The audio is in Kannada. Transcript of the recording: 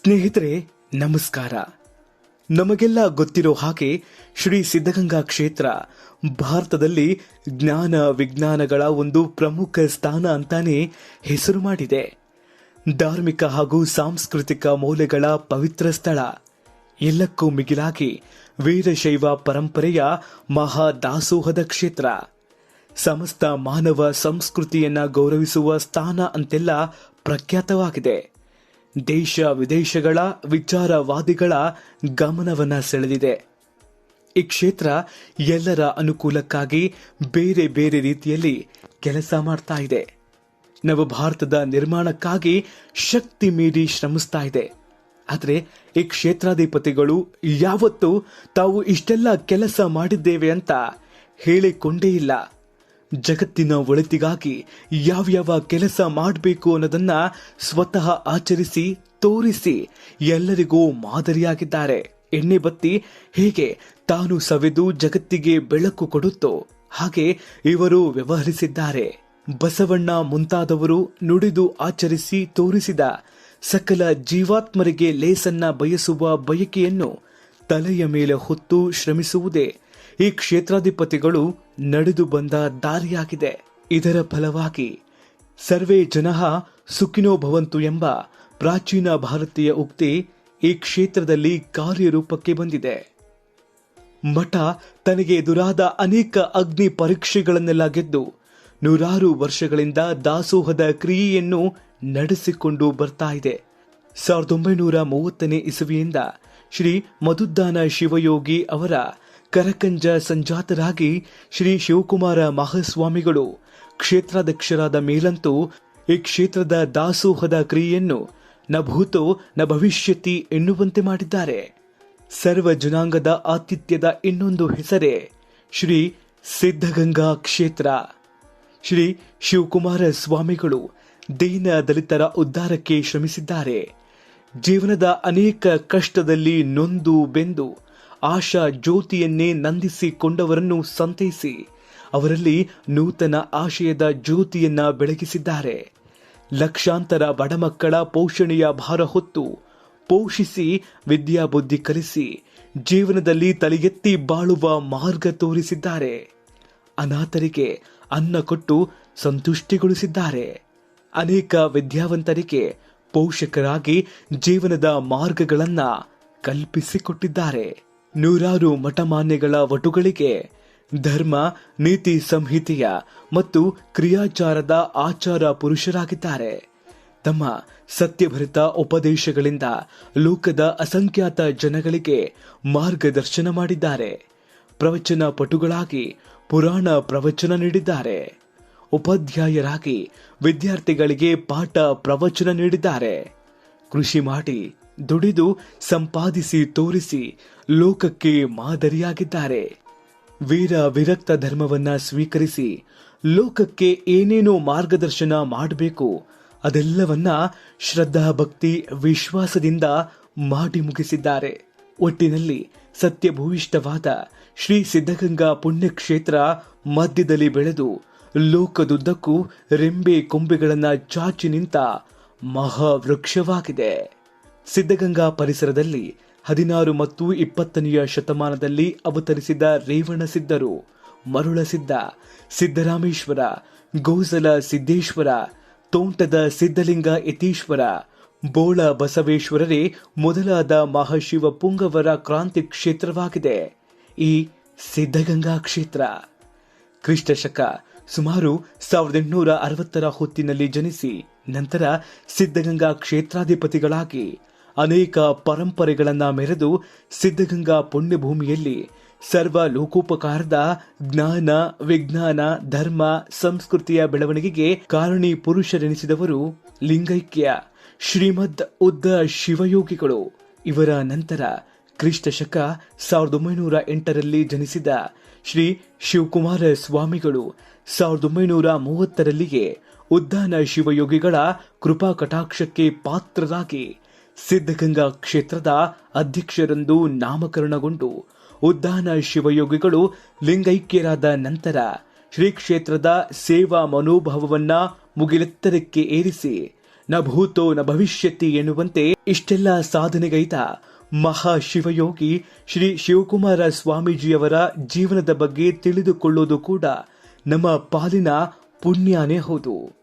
ಸ್ನೇಹಿತರೆ ನಮಸ್ಕಾರ. ನಮಗೆಲ್ಲ ಗೊತ್ತಿರೋ ಹಾಗೆ ಶ್ರೀ ಸಿದ್ಧಗಂಗಾ ಕ್ಷೇತ್ರ ಭಾರತದಲ್ಲಿ ಜ್ಞಾನ ವಿಜ್ಞಾನಗಳ ಒಂದು ಪ್ರಮುಖ ಸ್ಥಾನ ಅಂತಾನೆ ಹೆಸರು ಮಾಡಿದೆ. ಧಾರ್ಮಿಕ ಹಾಗೂ ಸಾಂಸ್ಕೃತಿಕ ಮೌಲ್ಯಗಳ ಪವಿತ್ರ ಸ್ಥಳ. ಎಲ್ಲಕ್ಕೂ ಮಿಗಿಲಾಗಿ ವೀರಶೈವ ಪರಂಪರೆಯ ಮಹಾದಾಸೋಹದ ಕ್ಷೇತ್ರ. ಸಮಸ್ತ ಮಾನವ ಸಂಸ್ಕೃತಿಯನ್ನ ಗೌರವಿಸುವ ಸ್ಥಾನ ಅಂತೆಲ್ಲ ಪ್ರಖ್ಯಾತವಾಗಿದೆ. ದೇಶ ವಿದೇಶಗಳ ವಿಚಾರವಾದಿಗಳ ಗಮನವನ್ನ ಸೆಳೆದಿದೆ. ಈ ಕ್ಷೇತ್ರ ಎಲ್ಲರ ಅನುಕೂಲಕ್ಕಾಗಿ ಬೇರೆ ಬೇರೆ ರೀತಿಯಲ್ಲಿ ಕೆಲಸ ಮಾಡ್ತಾ ಇದೆ. ನವ ಭಾರತದ ನಿರ್ಮಾಣಕ್ಕಾಗಿ ಶಕ್ತಿ ಮೀರಿ ಶ್ರಮಿಸ್ತಾ ಇದೆ. ಆದರೆ ಈ ಕ್ಷೇತ್ರಾಧಿಪತಿಗಳು ಯಾವತ್ತೂ ತಾವು ಇಷ್ಟೆಲ್ಲ ಕೆಲಸ ಮಾಡಿದ್ದೇವೆ ಅಂತ ಹೇಳಿಕೊಂಡೇ ಇಲ್ಲ. ಜಗತ್ತಿನ ಒಳಿತಿಗಾಗಿ ಯಾವ್ಯಾವ ಕೆಲಸ ಮಾಡಬೇಕು ಅನ್ನೋದನ್ನ ಸ್ವತಃ ಆಚರಿಸಿ ತೋರಿಸಿ ಎಲ್ಲರಿಗೂ ಮಾದರಿಯಾಗಿದ್ದಾರೆ. ಎಣ್ಣೆ ಬತ್ತಿ ಹೇಗೆ ತಾನು ಸವೆದು ಜಗತ್ತಿಗೆ ಬೆಳಕು ಕೊಡುತ್ತೋ ಹಾಗೆ ಇವರು ವ್ಯವಹರಿಸಿದ್ದಾರೆ. ಬಸವಣ್ಣ ಮುಂತಾದವರು ನುಡಿದು ಆಚರಿಸಿ ತೋರಿಸಿದ ಸಕಲ ಜೀವಾತ್ಮರಿಗೆ ಲೇಸನ್ನ ಬಯಸುವ ಬಯಕೆಯನ್ನು ತಲೆಯ ಮೇಲೆ ಹೊತ್ತು ಶ್ರಮಿಸುವುದೇ ಈ ಕ್ಷೇತ್ರಾಧಿಪತಿಗಳು ನಡೆದು ಬಂದ ದಾರಿಯಾಗಿದೆ. ಇದರ ಫಲವಾಗಿ ಸರ್ವೇ ಜನಃ ಸುಖಿನೋ ಭವಂತು ಎಂಬ ಪ್ರಾಚೀನ ಭಾರತೀಯ ಉಕ್ತಿ ಈ ಕ್ಷೇತ್ರದಲ್ಲಿ ಕಾರ್ಯರೂಪಕ್ಕೆ ಬಂದಿದೆ. ಮಠ ತನಗೆ ಎದುರಾದ ಅನೇಕ ಅಗ್ನಿ ಪರೀಕ್ಷೆಗಳನ್ನೆಲ್ಲ ಗೆದ್ದು ನೂರಾರು ವರ್ಷಗಳಿಂದ ದಾಸೋಹದ ಕ್ರಿಯೆಯನ್ನು ನಡೆಸಿಕೊಂಡು ಬರ್ತಾ ಇದೆ. 1930ನೇ ಇಸವಿಯಿಂದ ಶ್ರೀ ಮಧುದ್ದಾನ ಶಿವಯೋಗಿ ಅವರ ಕರಕಂಜ ಸಂಜಾತರಾಗಿ ಶ್ರೀ ಶಿವಕುಮಾರ ಮಹಾಸ್ವಾಮಿಗಳು ಕ್ಷೇತ್ರಾಧ್ಯಕ್ಷರಾದ ಮೇಲಂತೂ ಈ ಕ್ಷೇತ್ರದ ದಾಸೋಹದ ಕ್ರಿಯೆಯನ್ನು ನ ಭೂತೋ ನ ಭವಿಷ್ಯತಿ ಎನ್ನುವಂತೆ ಮಾಡಿದ್ದಾರೆ. ಸರ್ವ ಜನಾಂಗದ ಆತಿಥ್ಯದ ಇನ್ನೊಂದು ಹೆಸರೇ ಶ್ರೀ ಸಿದ್ಧಗಂಗಾ ಕ್ಷೇತ್ರ. ಶ್ರೀ ಶಿವಕುಮಾರ ಸ್ವಾಮಿಗಳು ದೀನ ದಲಿತರ ಉದ್ಧಾರಕ್ಕೆ ಶ್ರಮಿಸಿದ್ದಾರೆ. ಜೀವನದ ಅನೇಕ ಕಷ್ಟದಲ್ಲಿ ನೊಂದು ಬೆಂದು ಆಶಾ ಜ್ಯೋತಿಯನ್ನೇ ನಂದಿಸಿಕೊಂಡವರನ್ನು ಸಂತೈಸಿ ಅವರಲ್ಲಿ ನೂತನ ಆಶಯದ ಜ್ಯೋತಿಯನ್ನ ಬೆಳಗಿಸಿದ್ದಾರೆ. ಲಕ್ಷಾಂತರ ಬಡಮಕ್ಕಳ ಪೋಷಣೆಯ ಭಾರ ಹೊತ್ತು ಪೋಷಿಸಿ ವಿದ್ಯಾಬುದ್ಧಿ ಕಲಿಸಿ ಜೀವನದಲ್ಲಿ ತಲೆಗೆತ್ತಿ ಬಾಳುವ ಮಾರ್ಗ ತೋರಿಸಿದ್ದಾರೆ. ಅನಾಥರಿಗೆ ಅನ್ನ ಕೊಟ್ಟು ಸಂತುಷ್ಟಿಗೊಳಿಸಿದ್ದಾರೆ. ಅನೇಕ ವಿದ್ಯಾವಂತರಿಗೆ ಪೋಷಕರಾಗಿ ಜೀವನದ ಮಾರ್ಗಗಳನ್ನ ಕಲ್ಪಿಸಿಕೊಟ್ಟಿದ್ದಾರೆ. ನೂರಾರು ಮಠಮಾನ್ಯಗಳ ವಟುಗಳಿಗೆ ಧರ್ಮ ನೀತಿ ಸಂಹಿತೆಯ ಮತ್ತು ಕ್ರಿಯಾಚಾರದ ಆಚಾರ ಪುರುಷರಾಗಿದ್ದಾರೆ. ತಮ್ಮ ಸತ್ಯಭರಿತ ಉಪದೇಶಗಳಿಂದ ಲೋಕದ ಅಸಂಖ್ಯಾತ ಜನಗಳಿಗೆ ಮಾರ್ಗದರ್ಶನ ಮಾಡಿದ್ದಾರೆ. ಪ್ರವಚನ ಪಟುಗಳಾಗಿ ಪುರಾಣ ಪ್ರವಚನ ನೀಡಿದ್ದಾರೆ. ಉಪಾಧ್ಯಾಯರಾಗಿ ವಿದ್ಯಾರ್ಥಿಗಳಿಗೆ ಪಾಠ ಪ್ರವಚನ ನೀಡಿದ್ದಾರೆ. ಕೃಷಿ ಮಾಡಿ ದುಡಿದು ಸಂಪಾದಿಸಿ ತೋರಿಸಿ ಲೋಕಕ್ಕೆ ಮಾದರಿಯಾಗಿದ್ದಾರೆ. ವೀರ ವಿರಕ್ತ ಧರ್ಮವನ್ನ ಸ್ವೀಕರಿಸಿ ಲೋಕಕ್ಕೆ ಏನೇನೋ ಮಾರ್ಗದರ್ಶನ ಮಾಡಬೇಕು ಅದೆಲ್ಲವನ್ನ ಶ್ರದ್ಧಾ ಭಕ್ತಿ ವಿಶ್ವಾಸದಿಂದ ಮಾಡಿ ಮುಗಿಸಿದ್ದಾರೆ. ಒಟ್ಟಿನಲ್ಲಿ ಸತ್ಯಭೂಯಿಷ್ಠವಾದ ಶ್ರೀ ಸಿದ್ಧಗಂಗಾ ಪುಣ್ಯಕ್ಷೇತ್ರ ಮಧ್ಯದಲ್ಲಿ ಬೆಳೆದು ಲೋಕದುದ್ದಕ್ಕೂ ರೆಂಬೆ ಕೊಂಬೆಗಳನ್ನ ಚಾಚಿ ನಿಂತ ಮಹಾವೃಕ್ಷವಾಗಿದೆ. ಸಿದ್ಧಗಂಗಾ ಪರಿಸರದಲ್ಲಿ 16 ಮತ್ತು 20ನೇ ಶತಮಾನದಲ್ಲಿ ಅವತರಿಸಿದ ರೇವಣ ಸಿದ್ಧರು, ಮರುಳ ಸಿದ್ಧ, ಸಿದ್ದರಾಮೇಶ್ವರ, ಗೋಸಲ ಸಿದ್ದೇಶ್ವರ, ತೋಂಟದ ಸಿದ್ಧಲಿಂಗ ಯತೀಶ್ವರ, ಬೋಳ ಬಸವೇಶ್ವರರೇ ಮೊದಲಾದ ಮಹಾಶಿವ ಪುಂಗವರ ಕ್ರಾಂತಿ ಕ್ಷೇತ್ರವಾಗಿದೆ ಈ ಸಿದ್ಧಗಂಗಾ ಕ್ಷೇತ್ರ. ಕ್ರಿಸ್ತಶಕ ಸುಮಾರು 1860ರ ಹೊತ್ತಿನಲ್ಲಿ ಜನಿಸಿ ನಂತರ ಸಿದ್ಧಗಂಗಾ ಕ್ಷೇತ್ರಾಧಿಪತಿಗಳಾಗಿ ಅನೇಕ ಪರಂಪರೆಗಳನ್ನ ಮೆರೆದು ಸಿದ್ಧಗಂಗಾ ಪುಣ್ಯಭೂಮಿಯಲ್ಲಿ ಸರ್ವ ಲೋಕೋಪಕಾರದ ಜ್ಞಾನ ವಿಜ್ಞಾನ ಧರ್ಮ ಸಂಸ್ಕೃತಿಯ ಬೆಳವಣಿಗೆಗೆ ಕಾರಣಿ ಪುರುಷರೆನಿಸಿದವರು ಲಿಂಗೈಕ್ಯ ಶ್ರೀಮದ್ ಉದ್ದ ಶಿವಯೋಗಿಗಳು. ಇವರ ನಂತರ ಕ್ರಿಸ್ತಶಕ 1908ರಲ್ಲಿ ಜನಿಸಿದ ಶ್ರೀ ಶಿವಕುಮಾರ ಸ್ವಾಮಿಗಳು 1930ರಲ್ಲಿಯೇ ಉದ್ದಾನ ಶಿವಯೋಗಿಗಳ ಕೃಪಾ ಕಟಾಕ್ಷಕ್ಕೆ ಪಾತ್ರರಾಗಿ ಸಿದ್ಧಗಂಗಾ ಕ್ಷೇತ್ರದ ಅಧ್ಯಕ್ಷರೆಂದು ನಾಮಕರಣಗೊಂಡು ಉದ್ದಾನ ಶಿವಯೋಗಿಗಳು ಲಿಂಗೈಕ್ಯರಾದ ನಂತರ ಶ್ರೀ ಕ್ಷೇತ್ರದ ಸೇವಾ ಮನೋಭಾವವನ್ನ ಮುಗಿಲೆತ್ತರಕ್ಕೆ ಏರಿಸಿ ನ ಭೂತೋ ನ ಭವಿಷ್ಯತಿ ಎನ್ನುವಂತೆ ಇಷ್ಟೆಲ್ಲ ಸಾಧನೆಗೈದ ಮಹಾಶಿವಯೋಗಿ ಶ್ರೀ ಶಿವಕುಮಾರ ಸ್ವಾಮೀಜಿಯವರ ಜೀವನದ ಬಗ್ಗೆ ತಿಳಿದುಕೊಳ್ಳೋದು ಕೂಡ ನಮ್ಮ ಪಾಲಿನ ಪುಣ್ಯನೇ ಹೌದು.